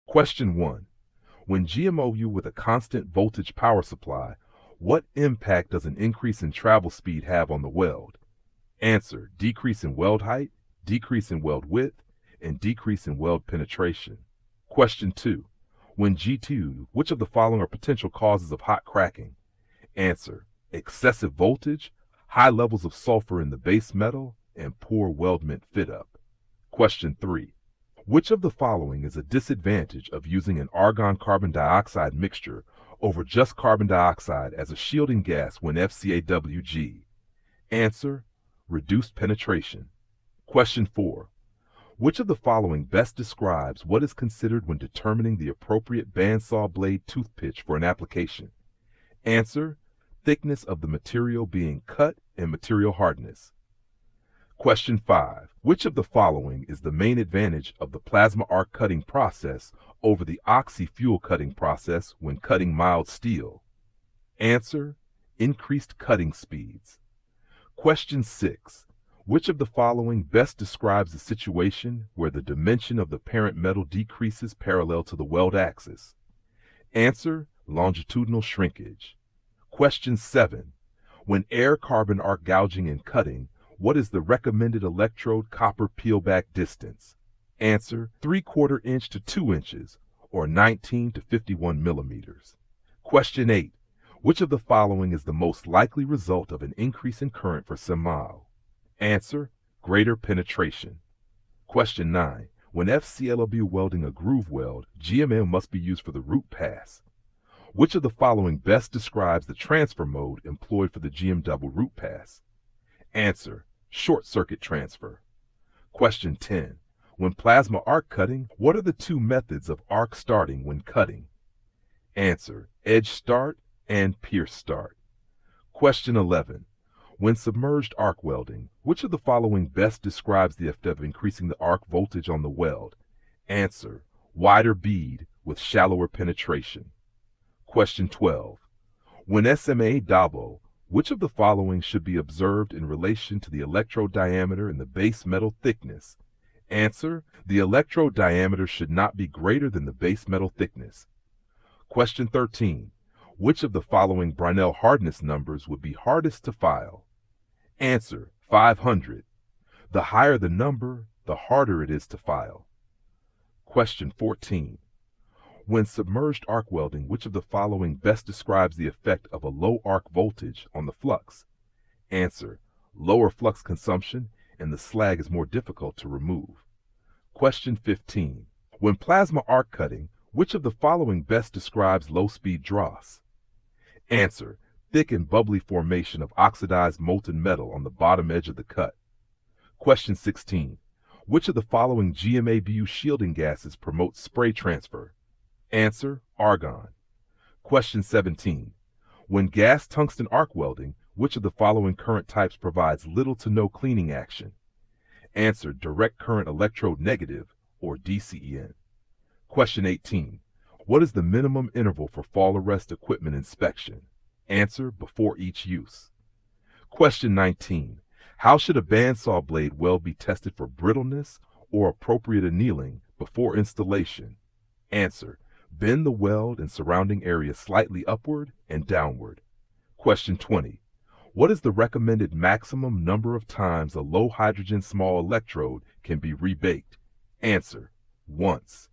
Question 1. When GMOU with a constant voltage power supply, what impact does an increase in travel speed have on the weld? Answer: decrease in weld height, decrease in weld width, and decrease in weld penetration. Question 2. When GTAW, which of the following are potential causes of hot cracking? Answer: excessive voltage, high levels of sulfur in the base metal, and poor weldment fit-up. Question 3. Which of the following is a disadvantage of using an argon carbon dioxide mixture over just carbon dioxide as a shielding gas when FCAW? Answer: reduced penetration. Question 4. Which of the following best describes what is considered when determining the appropriate bandsaw blade tooth pitch for an application? Answer: thickness of the material being cut and material hardness. Question 5. Which of the following is the main advantage of the plasma arc cutting process over the oxy-fuel cutting process when cutting mild steel? Answer: increased cutting speeds. Question 6. Which of the following best describes the situation where the dimension of the parent metal decreases parallel to the weld axis? Answer: longitudinal shrinkage. Question 7. When air carbon arc gouging and cutting, what is the recommended electrode copper peelback distance? Answer: 3/4 inch to 2 inches, or 19 to 51 millimeters. Question 8. Which of the following is the most likely result of an increase in current for SMAW? Answer: greater penetration. Question 9. When FCAW welding a groove weld, GMAW must be used for the root pass. Which of the following best describes the transfer mode employed for the GMAW root pass? Answer: short circuit transfer. Question 10. When plasma arc cutting, what are the two methods of arc starting when cutting? Answer: edge start and pierce start. Question 11. When submerged arc welding, which of the following best describes the effect of increasing the arc voltage on the weld? Answer: wider bead with shallower penetration. Question 12. When SMAW, which of the following should be observed in relation to the electrode diameter and the base metal thickness? Answer: the electrode diameter should not be greater than the base metal thickness. Question 13. Which of the following Brinell hardness numbers would be hardest to file? Answer: 500. The higher the number, the harder it is to file. Question 14. When submerged arc welding, which of the following best describes the effect of a low arc voltage on the flux? Answer: lower flux consumption, and the slag is more difficult to remove. Question 15. When plasma arc cutting, which of the following best describes low speed dross? Answer: thick and bubbly formation of oxidized molten metal on the bottom edge of the cut. Question 16. Which of the following GMAW shielding gases promotes spray transfer? Answer: argon. Question 17. When gas tungsten arc welding, which of the following current types provides little to no cleaning action? Answer: direct current electrode negative, or DCEN. Question 18. What is the minimum interval for fall arrest equipment inspection? Answer: before each use. Question 19. How should a bandsaw blade weld be tested for brittleness or appropriate annealing before installation? Answer: bend the weld and surrounding area slightly upward and downward. Question 20. What is the recommended maximum number of times a low hydrogen small electrode can be rebaked? Answer: once.